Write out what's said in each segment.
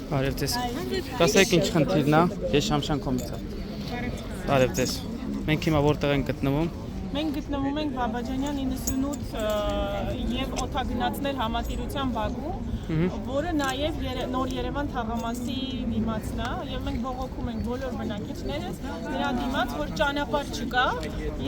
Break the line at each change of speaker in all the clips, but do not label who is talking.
Բարև ձեզ։ Կասեք ինչ խնդիրն է, ես Շամշան կոմիտա։ Բարև ձեզ։ Մենք հիմա որտեղ ենք գտնվում։
Մենք գտնվում ենք Բաբաջանյան 98 եւ օթագնացներ համատիրության բակում, որը նաեւ նոր Երևան թաղամասի դիմացն է եւ մենք բողոքում ենք բոլոր բնակիչներս նրա դիմաց, որ ճանապարհ չկա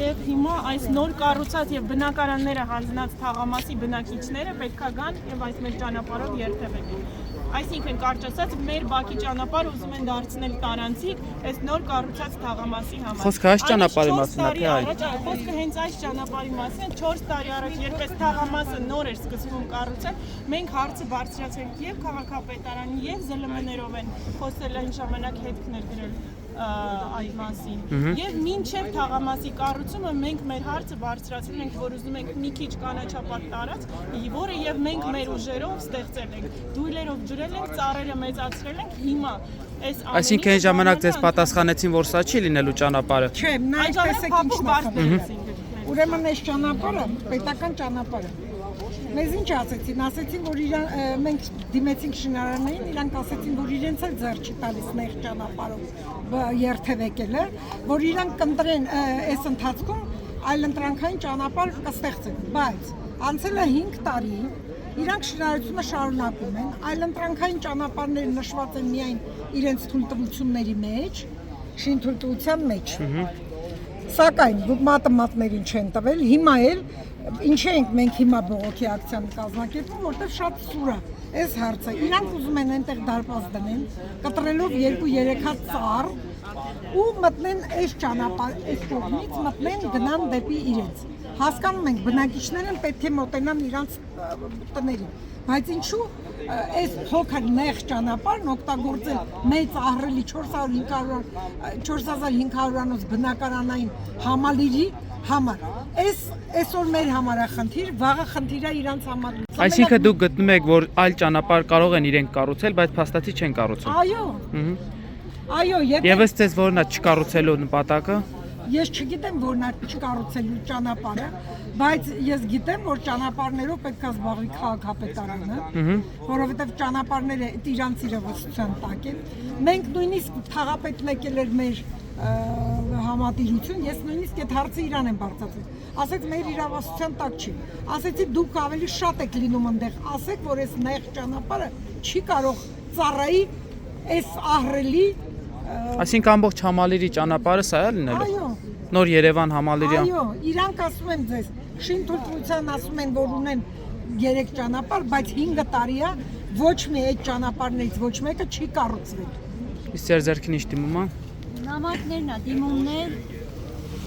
եւ հիմա այս նոր կառուցած եւ բնակարանները հանձնած թաղամասի բնակիչները պետքա գան եւ այս մեր ճանապարհով երթևեկեն։ Այսինքն կարճ ասած մեր բակի ճանապարհը ուզում են դարձնել տարանցիկ այս նոր կառուցած թաղամասի համար։
Խոսքը այս ճանապարհի մասին է, թե այլ։
Խոսքը հենց այս ճանապարհի մասին է, 4 տարի առաջ երբ այս թաղամասը նոր էր սկսվում կառուցել, մենք հարցը բարձրացրինք եւ քաղաքապետարանի եւ ԶԼՄ-ներով են խոսել այն ժամանակ հետքներ գրել այդ մասին։ Եվ մինչև թաղամասի կառուցումը մենք մեր հարցը բարձրացրել ենք, որ ուզում ենք մի քիչ կանաչապատ տարածք, որը եւ մենք մեր ուժերով ստեղծել ենք, դույլերով ջրել ենք, ծառերը մեծացրել ենք, հիմա
Այսինքն այն ժամանակ ձեզ պատասխանեցին, որ սա չի լինելու ճանապարհը։
Չէ, նայեք տեսեք ինչն է։ Ուրեմն այս ճանապարհը պետական ճանապարհ է։ Մեզ ինչ ասեցին, ասեցին, որ մենք դիմեցինք շինարարներին, իրանք ասեցին, որ իրենց էլ ձեռ չի տալիս մեր ճանապարհով երթևեկելը, որ իրանք կընտրեն այս ընթացքում այլընտրանքային ճանապարհ կստեղծեն, բայց անցել է 5 տարի, իրանք շինարարությունը շարունակում են, այլընտրանքային ճանապարհները նշված են միայն իրենց թույլտվությունների մեջ, շինթույլտվության մեջ։ Սակայն մատներին չեն տվել, հիմա էլ ինչ ենք մենք հիմա բողոքի ակցիան կազմակերպում, որտեղ շատ սուր է այս հարցը։ Իրանք ուզում են այնտեղ դարպաս դնեն, կտրելով 2-3 հատ ծառ ու մտնեն այս ճանապարհ, այս կողմից մտնեն գնան դեպի իրենց։ Հասկանում ենք, բնակիչներն պետք է մոտենան իրանց տներին, բայց ինչու այս փոքր նեղ ճանապարհն օգտագործել մեծ ահռելի 4500-անոց բնակարանային համալիրի համար։ Այսօր մեր համար է խնդիր, վաղը խնդիր է իրանց համար։
Այսինքն դուք գտնում եք, որ այլ ճանապարհ կարող են իրենք կառուցել, բայց փաստացի չեն կառուցել։
Այո։ Այո,
Եվս ձեզ որն է չկառուցելու նպատակը։
Ես չգիտեմ, որն է չկառուցելու ճանապարհը, բայց ես գիտեմ, որ ճանապարհներով պետք է զբաղվի քաղաքապետարանը, որովհետև ճանապարհները իրանց իրավասության տակ են։ Մենք նույնիսկ թաղապետն եկել էր մեր համատիրություն, ես նույնիսկ այդ հարցը իրան եմ բարձրացրել։ Ասեց մեր իրավասության տակ չի։ Ասեցի դուք ավելի շատ եք լինում այնտեղ, ասեք, որ այս նեղ ճանապարհը չի կարող ծառայի այս ահռելի
Այսինքն ամբողջ համալիրի ճանապարհը սա է լինելու։
Այո։
Նոր Երևան համալիրի։
Այո, իրանք ասում են ձեզ, շինթույլտվության ասում են, որ ունեն 3 ճանապարհ, բայց 5 տարի է ոչ մի այդ ճանապարհներից ոչ մեկը չի կառուցվել։
Իսկ ձեր ձեռքին ինչ դիմում է։
Նամակներն է, դիմումներ,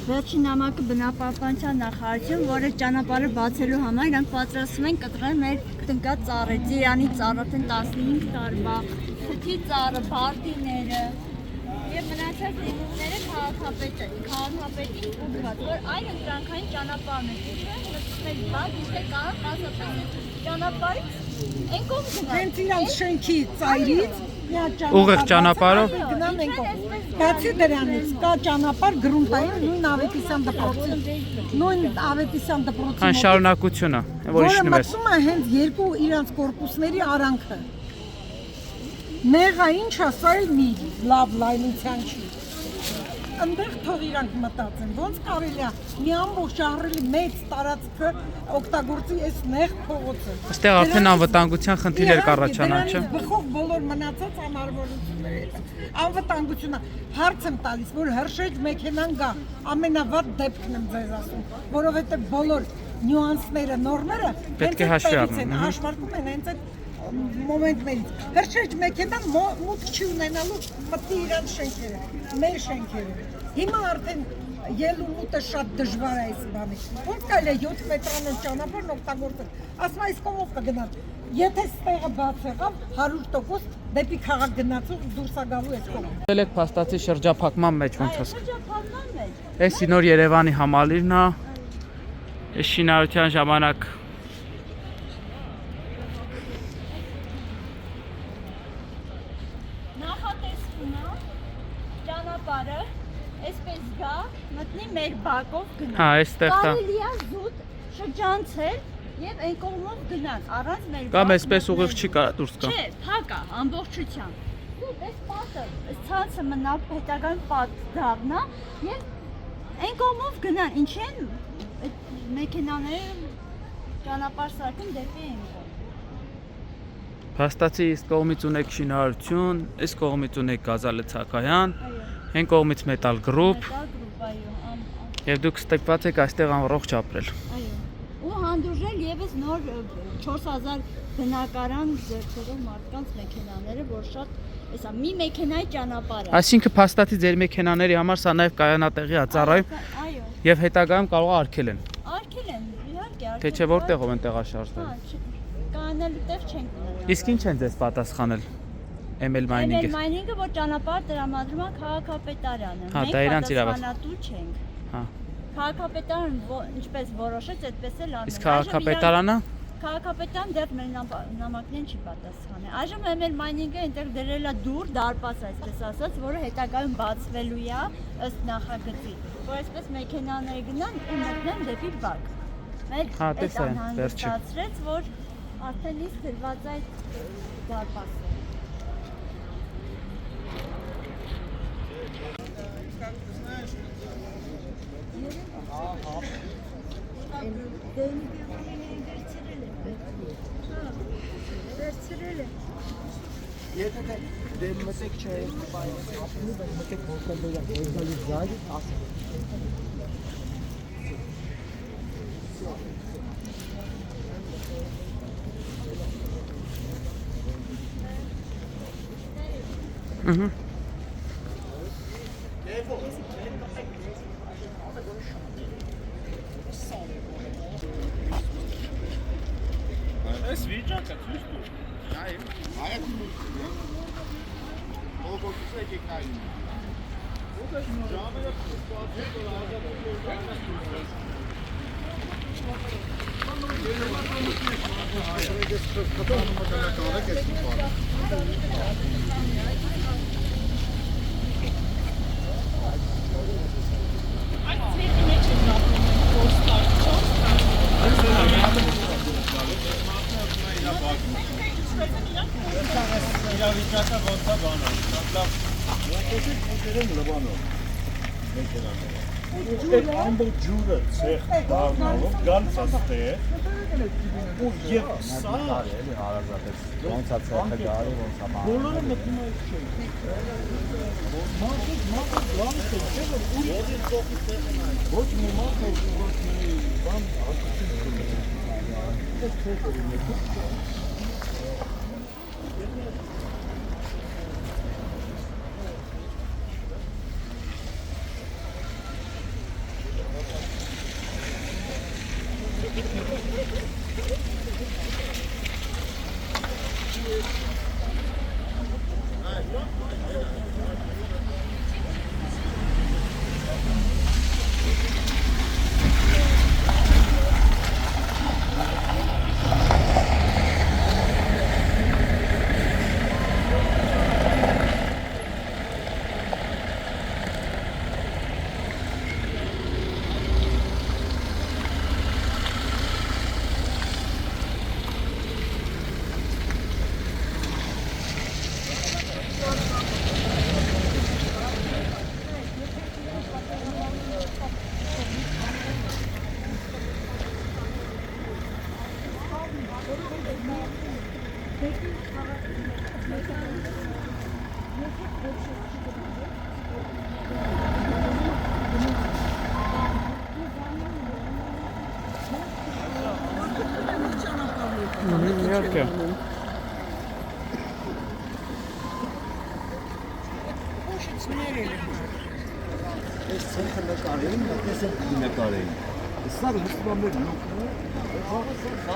վերջին նամակը բնապահպանության նախարարություն, որը ճանապարհը բացելու համար իրանք պատրաստում են կտրել մեր տնկած ծառը, ծիրանի ծառը 15 տարվա, թթի ծառը, բարտիները եւ մնացած դիմումները քաղաքապետին ուղղված, որ այն ընտրանքային ճանապարհն է, մտցնել բաց, իսկ կարող ասապետել ճանապարհից այն կողմ գնալ։
Հենց իրանք շենքի ծայրից
Ուղիղ ճանապարհով
գնան են կողմ։ Բացի դրանից կա ճանապարհ գրունտային նույն Ավետիսյան դպրոցի։ Նույն Ավետիսյան դպրոցի։
Այն շարունակությունը, որ իջնում է։
Որը մտնում է հենց երկու իրանց կորպուսների արանքը։ Մեղա ինչ է, սա էլ մի լավ լայնության չի։ Այնտեղ թող իրանք մտածեն, ոնց կարելի է մի ամբողջ ահռելի մեծ տարածքը օգտագործի այս նեղ փողոցը։
Այստեղ արդեն անվտանգության խնդիրներ կառաջանան, չէ՞։
Բխող բոլոր մնացած անհարմարությունները։ Անվտանգությունը հարց եմ տալիս, որ հրշեջ մեքենան գա, ամենավատ դեպքն եմ ձեզ ասում, որովհետև բոլոր նյուանսները, նորմերը
պետք է հաշվի առնեն,
հաշվարկում են հենց այդ մոմենտներից։ Հրշեջ մեքենան մուտք չի ունենալու մտնի իրան շենքերը, մեր շենքերը։ Հիմա արդեն ելումուտը շատ դժվար է այս բանի։ Ոնց կարելի է 7 մետրանոց ճանապարհն օգտագործել։ Ասում այս կողմով կգնան։ Եթե ստեղը բաց եղավ 100% դեպի քաղաք գնացող դուրս է գալու այս կողմը։
Դել եք փաստացի շրջափակման մեջ ոնց ասք։
Շրջափակման մեջ։
Էսի նոր Երևանի համալիրն է։ Այս շինարարության ժամանակ
Նախատեսվում է ճանապարհը այսպես գա, մտնի մեր բակով գնա։
հա, այստեղ դա
Կարելի է զուտ շրջանցել եւ այն կողմով գնան առանց մեր
կամ այսպես ուղիղ չի կարա դուրս գա։
Չէ, փակ է ամբողջությամբ։ Այս պատը, այս ցանցը մնա հետագան պատ դառնա եւ այն կողմով գնան, ինչ են այդ մեքենաները ճանապարհ սարքում դեպի այն կողմ։
Փաստացի իսկ կողմից ունեք շինարարություն, այս կողմից ունեք գազալցակայան,
Այո։
այն կողմից մետալ գրուպ
Դա գրուպ այո,
եւ դուք ստիպված եք այստեղ ամռողջ ապրել։
այո։ Ու հանդուրժել եւս նոր 4000 բնակարան ձեռքերով մարդկանց մեքենաները, որ շատ Էսա մի մեքենայի ճանապարհ է։
Այսինքն փաստացի ձեր մեքենաների համար սա նաև կայանատեղի է ծառայում
Այո։
եւ հետագայում կարող է արգել են։
Արգել են, իհարկե,
Թե չէ որտեղով են տեղաշարժվել։
Կանելու տեղ չենք ունենա։
Իսկ ինչ են ձեզ պատասխանել ML Mining-ը։
ML Mining-ը, որ ճանապարհ տրամադրում է քաղաքապետարանը։
Հա, դա իրանց իրավասու։
Պատասխանատու չենք։
Հա։
Քաղաքապետարանը ինչպես որոշեց, այդպես էլ անում։
Իսկ քաղաքապետարանը
Քաղաքապետարան դեռ մեր նամակներին չի պատասխանել։ Այժմ ML Mining-ը այնտեղ դրել է դուր, դարպաս այսպես ասած, որը հետագայում բացվելու է ըստ նախագծի, որ այսպես մեքենաները գնան ու մտնեն դեպի բակ։
Հա, տեսա են, վերջը։
Ստացրեց, որ արդեն իսկ դրված է այդ դարպասը։
Եթե դե մտեք չէ, մտեք որտեղ է զայր, ասա։
Ահա։
Այս վիճակը ցույց տուր։ Այդ ողոքս եկեք նայում։ Ո՞ւր է ժամերը ստացել որ
Այդ ցերկի մեջ է դառնում ոստար,
իրավիճակը ոնց է բանը։ Լավ։ Ոնց լավանո։ Մեքենաները։ Այդ ամբողջ ջուրը ցեխ դառնալով գալիս է ստեղ։ Ու եւ սա
էլի հարազատես։ Ոնց է ցեխը գարի, ոնց է մա։
բոլորը մտնում են չէ։ Մարդը լավ է, չէ՞ որ ուրիշ ծոխի ցեխը նայ։ Ոչ մի մարդ ոչ մի բան հաշտություն չունի։
Իհարկե։
Այս ցենտրը նկարեին, դες են նկարեին։ Սա հստակորեն նոքն է, խաղը սա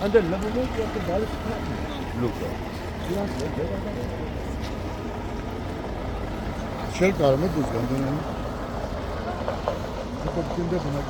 And then level one, you have to balance it. Look,
Շել կարում է դուզ գանդանան։ Սպորտինდა բնակ։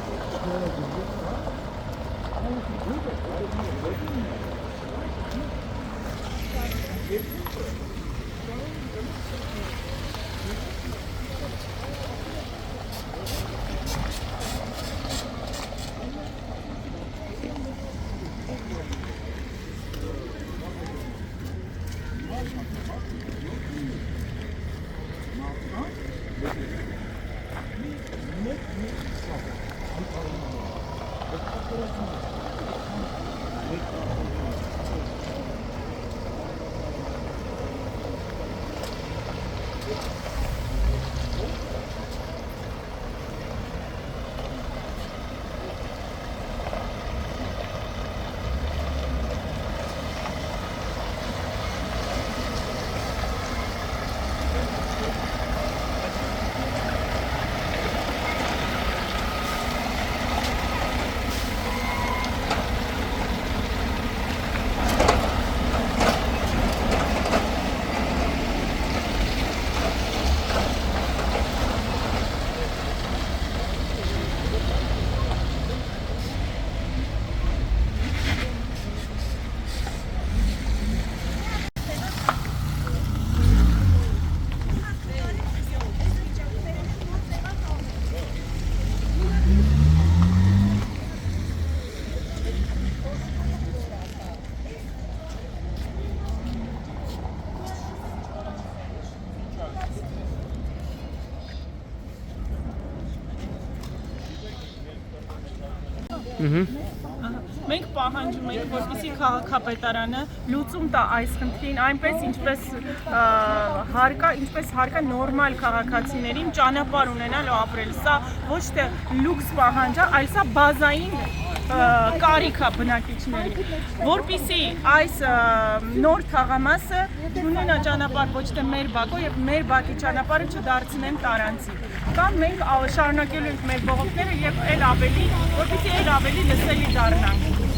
Մենք պահանջում ենք, որպեսզի քաղաքապետարանը լուծում տա այս խնդրին, այնպես ինչպես հարկա նորմալ քաղաքացիներին ճանապարհ ունենալ ու ապրել։ Սա ոչ թե լյուքս պահանջ է, այլ սա բազային կարիք է բնակիչների, որպեսզի այս նոր թաղամասը ունենա ճանապարհ ոչ թե մեր բակով եւ մեր բակի ճանապարհը չդարձնեն տարանցի։ Կամ մենք շարունակելու ենք մեր բողոքները եւ այլ ավելի, որպեսզի այլ ավելի լսելի դառնանք։